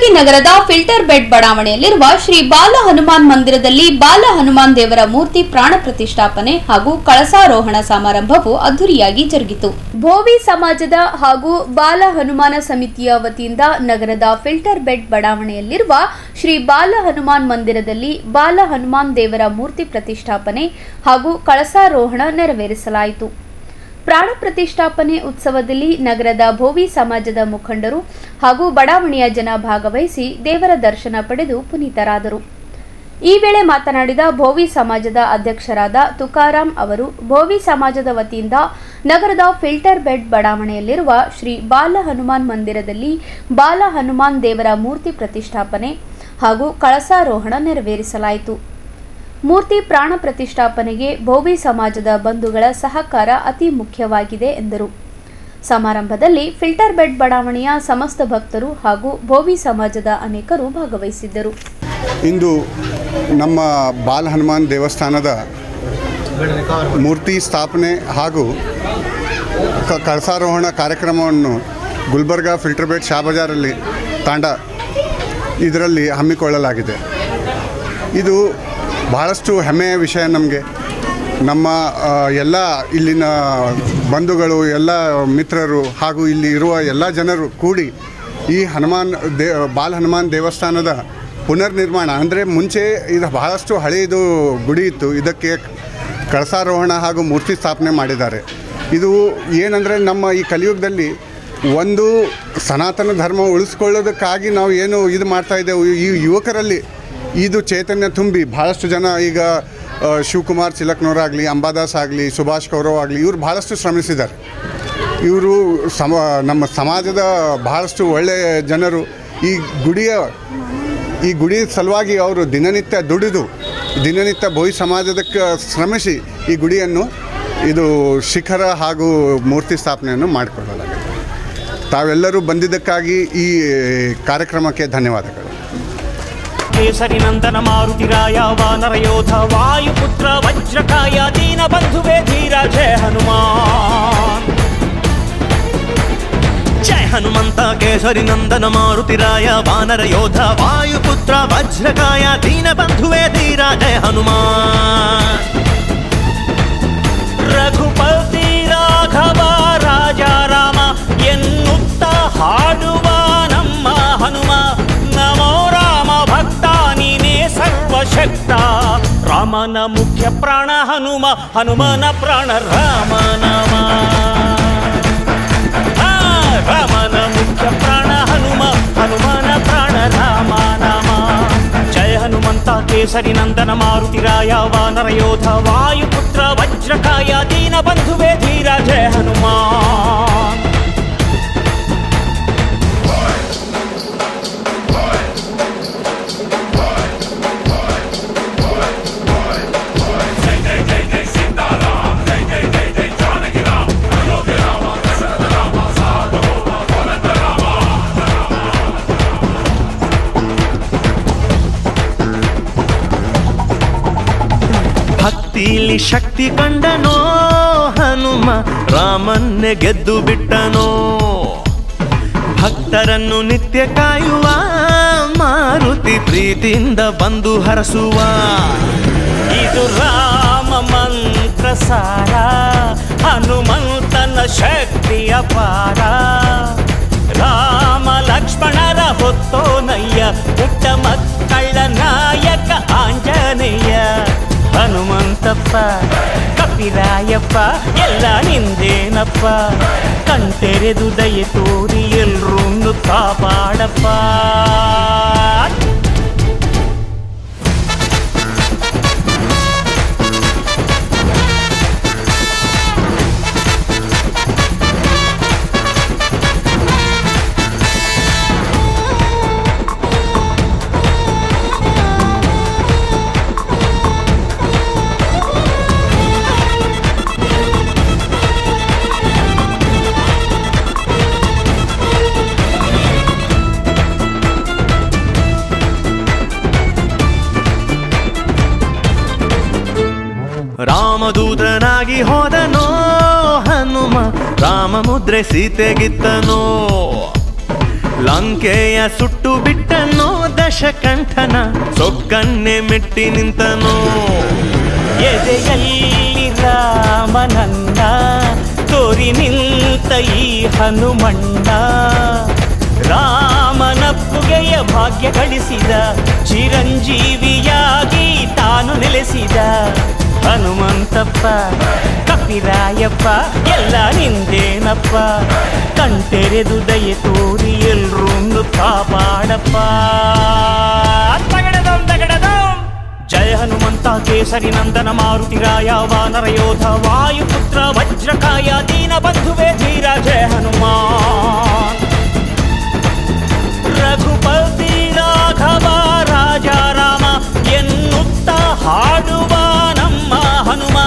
ಕಲಬುರಗಿ ನಗರದ filter bed ಬಡಾವಣೆಯಲ್ಲಿರುವ Shri ಬಾಲ ಹನುಮಾನ್ ಮಂದಿರದಲ್ಲಿ ಬಾಲ ಹನುಮಾನ್ ದೇವರ ಮೂರ್ತಿ ಪ್ರಾಣ ಪ್ರತಿಷ್ಠಾಪನೆ ಹಾಗೂ ಕಳಸಾರೋಹಣ ಸಮಾರಂಭವು ಅದ್ದೂರಿಯಾಗಿ ಜರುಗಿತು. ಭೋವಿ ಸಮಾಜದ ಹಾಗೂ ಬಾಲ ಹನುಮಾನ ಸಮಿತಿಯ ವತಿಯಿಂದ ನಗರದ ಫಿಲ್ಟರ್ ಬೆಡ್ ಬಡಾವಣೆಯಲ್ಲಿರುವ ಶ್ರೀ ಬಾಲ ಹನುಮಾನ್ ಮಂದಿರದಲ್ಲಿ ಬಾಲ ಹನುಮಾನ್ ದೇವರ ಮೂರ್ತಿ ಪ್ರತಿಷ್ಠಾಪನೆ ಹಾಗೂ ಕಳಸಾರೋಹಣ ನೆರವೇರಿಸಲಾಯಿತು. ಪ್ರಾಣ ಪ್ರತಿಷ್ಠಾಪನೆ ಉತ್ಸವದಲ್ಲಿ ನಗರದ ಭೋವಿ ಸಮಾಜದ ಮುಖಂಡರು ಹಾಗೂ ಬಡಾವಣೆಯ ಜನ ಭಾಗವಹಿಸಿ ದೇವರ ದರ್ಶನ ಪಡೆದು ಪುನೀತರಾದರು. ಈ ವೇಳೆ ಮಾತನಾಡಿದ ಭೋವಿ ಸಮಾಜದ ಅಧ್ಯಕ್ಷರಾದ ತುಕಾರಾಂ ಅವರು ಭೋವಿ ಸಮಾಜದ ವತಿಯಿಂದ ನಗರದ ಫಿಲ್ಟರ್ ಬೆಡ್ ಬಡಾವಣೆಯಲ್ಲಿರುವ ಶ್ರೀ ಬಾಲ ಹನುಮಾನ್ ಮಂದಿರದಲ್ಲಿ ಬಾಲ ಹನುಮಾನ್ ದೇವರ ಮೂರ್ತಿ ಪ್ರತಿಷ್ಠಾಪನೆ ಹಾಗೂ ಕಳಸಾರೋಹಣ ನೆರವೇರಿಸಲಾಯಿತು. ಮೂರ್ತಿ ಪ್ರಾಣ ಪ್ರತಿಷ್ಠಾಪನೆಗೆ ಭೋವಿ ಸಮಾಜದ ಬಂಧುಗಳ ಸಹಕಾರ ಅತಿ ಮುಖ್ಯವಾಗಿದೆ ಎಂದರು. ಸಮಾರಂಭದಲ್ಲಿ ಫಿಲ್ಟರ್ ಬೆಡ್ ಬಡಾವಣೆಯ ಸಮಸ್ತ ಭಕ್ತರು ಹಾಗೂ ಭೋವಿ ಸಮಾಜದ ಅನೇಕರು ಭಾಗವಹಿಸಿದ್ದರು. ಇಂದು ನಮ್ಮ ಬಾಲ ಹನುಮಾನ್ ದೇವಸ್ಥಾನದ ಮೂರ್ತಿ ಸ್ಥಾಪನೆ ಹಾಗೂ ಕಳಸಾರೋಹಣ ಕಾರ್ಯಕ್ರಮವನ್ನು ಗುಲ್ಬರ್ಗಾ ಫಿಲ್ಟರ್ ಬೆಡ್ ಶಾ ಬಜಾರಲ್ಲಿ ತಾಂಡ ಇದರಲ್ಲಿ ಹಮ್ಮಿಕೊಳ್ಳಲಾಗಿದೆ. ಇದು ಬಹಳಷ್ಟು ಹೆಮ್ಮೆಯ ವಿಷಯ. ನಮಗೆ ನಮ್ಮ ಎಲ್ಲ ಇಲ್ಲಿನ ಬಂಧುಗಳು, ಎಲ್ಲ ಮಿತ್ರರು ಹಾಗೂ ಇಲ್ಲಿ ಇರುವ ಎಲ್ಲ ಜನರು ಕೂಡಿ ಈ ಬಾಲ ಹನುಮಾನ್ ದೇವಸ್ಥಾನದ ಪುನರ್ ನಿರ್ಮಾಣ ಅಂದರೆ ಮುಂಚೆ ಇದು ಬಹಳಷ್ಟು ಹಳೆಯದು ಗುಡಿ ಇತ್ತು, ಇದಕ್ಕೆ ಕಳಸಾರೋಹಣ ಹಾಗೂ ಮೂರ್ತಿ ಸ್ಥಾಪನೆ ಮಾಡಿದ್ದಾರೆ. ಇದು ಏನಂದರೆ ನಮ್ಮ ಈ ಕಲಿಯುಗದಲ್ಲಿ ಒಂದು ಸನಾತನ ಧರ್ಮ ಉಳಿಸ್ಕೊಳ್ಳೋದಕ್ಕಾಗಿ ನಾವು ಏನು ಇದು ಮಾಡ್ತಾಯಿದ್ದೆವು, ಈ ಯುವಕರಲ್ಲಿ ಇದು ಚೈತನ್ಯ ತುಂಬಿ ಭಾಳಷ್ಟು ಜನ ಈಗ ಶಿವಕುಮಾರ್ ಚಿಲಕ್ನವರಾಗಲಿ, ಅಂಬಾದಾಸ್ ಆಗಲಿ, ಸುಭಾಷ್ ಕೌರವ್ ಆಗಲಿ, ಇವರು ಭಾಳಷ್ಟು ಶ್ರಮಿಸಿದ್ದಾರೆ. ಇವರು ನಮ್ಮ ಸಮಾಜದ ಬಹಳಷ್ಟು ಒಳ್ಳೆಯ ಜನರು. ಈ ಗುಡಿಯ ಸಲುವಾಗಿ ಅವರು ದಿನನಿತ್ಯ ದುಡಿದು ದಿನನಿತ್ಯ ಭೋವಿ ಸಮಾಜದಕ್ಕೆ ಶ್ರಮಿಸಿ ಈ ಗುಡಿಯನ್ನು ಇದು ಶಿಖರ ಹಾಗೂ ಮೂರ್ತಿ ಸ್ಥಾಪನೆಯನ್ನು ಮಾಡಿಕೊಳ್ಳಲಾಗಿದೆ. ತಾವೆಲ್ಲರೂ ಬಂದಿದ್ದಕ್ಕಾಗಿ ಈ ಕಾರ್ಯಕ್ರಮಕ್ಕೆ ಧನ್ಯವಾದಗಳು. ಕೇಸರಿ ನಂದನ ಮಾರುತಿರಾಯ ವಾನರ ಯೋಧ ವಾಯುಪುತ್ರ ವಜ್ರಕಾಯ ದೀನ ಬಂಧುವೇ ಧೀರ ಜಯ ಹನುಮಾನ್. ಜಯ ಹನುಮಂತ ಕೇಸರಿ ನಂದನ ಮಾರುತಿರಾಯ ವಾನರ ಯೋಧ ವಾಯುಪುತ್ರ ವಜ್ರಕಾಯ ದೀನ ಬಂಧುವೇ ಧೀರ ಜಯ ಹನುಮಾನ್. ರಘುಪತಿ ರಾಘವ ರಾಜ ರಾಮ ಎನ್ನುತ್ತ ಹಾಡುವ ನಮ್ಮ ಹನುಮ. ನಮೋ ರಾಮ ಭಕ್ತ ನೀನೇ ಸರ್ವಶಕ್ತ. ರಾಮನ ಮುಖ್ಯ ಪ್ರಾಣ ಹನುಮ, ಹನುಮನ ಪ್ರಾಣ ರಾಮ ನಾಮ. ರಾಮನ ಮುಖ್ಯ ಪ್ರಾಣ ಹನುಮ, ಹನುಮನ ಪ್ರಾಣ ರಾಮ ನಾಮ. ಜಯ ಹನುಮಂತ ಕೇಸರಿ ನಂದನ ಮಾರುತಿರಾಯ ವಾನರ ಯೋಧ ವಾಯುಪುತ್ರ ವಜ್ರಕಾಯ ದೀನ ಬಂಧುವೇ ಧೀರ ಜಯ ಹನುಮಾನ್. ಭಕ್ತಿಲಿ ಶಕ್ತಿ ಕಂಡನೋ ಹನುಮ, ರಾಮನ್ನೇ ಗೆದ್ದು ಬಿಟ್ಟನೋ. ಭಕ್ತರನ್ನು ನಿತ್ಯ ಕಾಯುವ ಮಾರುತಿ ಪ್ರೀತಿಯಿಂದ ಬಂದು ಹರಸುವ. ಇದು ರಾಮ ಮಂತ್ರ ಸಾರ, ಹನುಮಂತನ ಶಕ್ತಿ ಅಪಾರ. ರಾಮ ಲಕ್ಷ್ಮಣರ ಹೊತ್ತೋನಯ್ಯ, ಪುಟ್ಟ ಮಕ್ಕಳ ನಾಯಕ ಆಂಜನೇಯ. ಹನುಮಂತಪ್ಪ ಕಪಿರಾಯಪ್ಪ ಎಲ್ಲ ನಿಂದೇನಪ್ಪ, ಕಣ್ತೆರೆದು ದಯೆ ತೋರಿ ಎಲ್ರೂ ಕಾಪಾಡಪ್ಪ. ರಾಮದೂತನಾಗಿ ಹೋದನೋ ಹನುಮ, ರಾಮ ಮುದ್ರೆ ಸೀತೆಗಿತ್ತನೋ. ಲಂಕೆಯ ಸುಟ್ಟು ಬಿಟ್ಟ ದಶಕಂಠನ ಸೊಕ್ಕನ್ನೆ ಮೆಟ್ಟಿ ನಿಂತನೋ. ಎದೆಯಲ್ಲಿ ರಾಮನನ್ನ ತೋರಿ ನಿಂತ ಈ ಹನುಮಣ್ಣ, ರಾಮನಪ್ಪುಗೆಯ ಭಾಗ್ಯ ಗಳಿಸಿದ, ಚಿರಂಜೀವಿಯಾಗಿ ತಾನು ನೆಲೆಸಿದ. ಹನುಮಂತಪ್ಪ ಕಪಿರಾಯಪ್ಪ ಎಲ್ಲ ನಿಂದೇನಪ್ಪ, ಕಣ್ತೆರೆದು ದಯೆ ತೋರಿ ಎಲ್ರೂ ಕಾಪಾಡಪ್ಪ. ಜಯ ಹನುಮಂತ ಕೇಸರಿ ನಂದನ ಮಾರುತಿರಾಯ ವಾನರ ಯೋಧ ವಾಯುಪುತ್ರ ವಜ್ರಕಾಯ ದೀನ ಬಂಧುವೇ ಧೀರ ಜಯ ಹನುಮಾನ್. ರಘುಪತಿ ರಾಘವ ರಾಜ ರಾಮ ಎನ್ನುತ್ತ ಹಾಡುವ ನಮ್ಮ ಹನುಮ,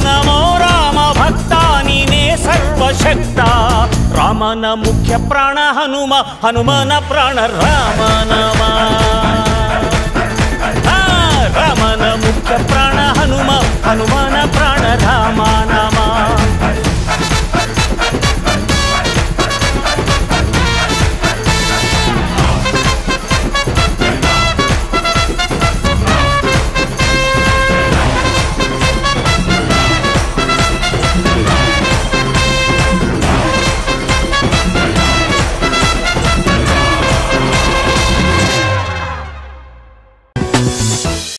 ನಮೋ ರಾಮ ಭಕ್ತ ನೀನೇ ಸರ್ವಶಕ್ತ. ರಾಮನ ಮುಖ್ಯ ಪ್ರಾಣ ಹನುಮ, ಹನುಮನ ಪ್ರಾಣ ರಾಮನಾಮ. ರಾಮನ ಮುಖ್ಯ ಪ್ರಾಣ ಹನುಮ, ಹನುಮನ ಪ್ರಾಣ ರಾಮ.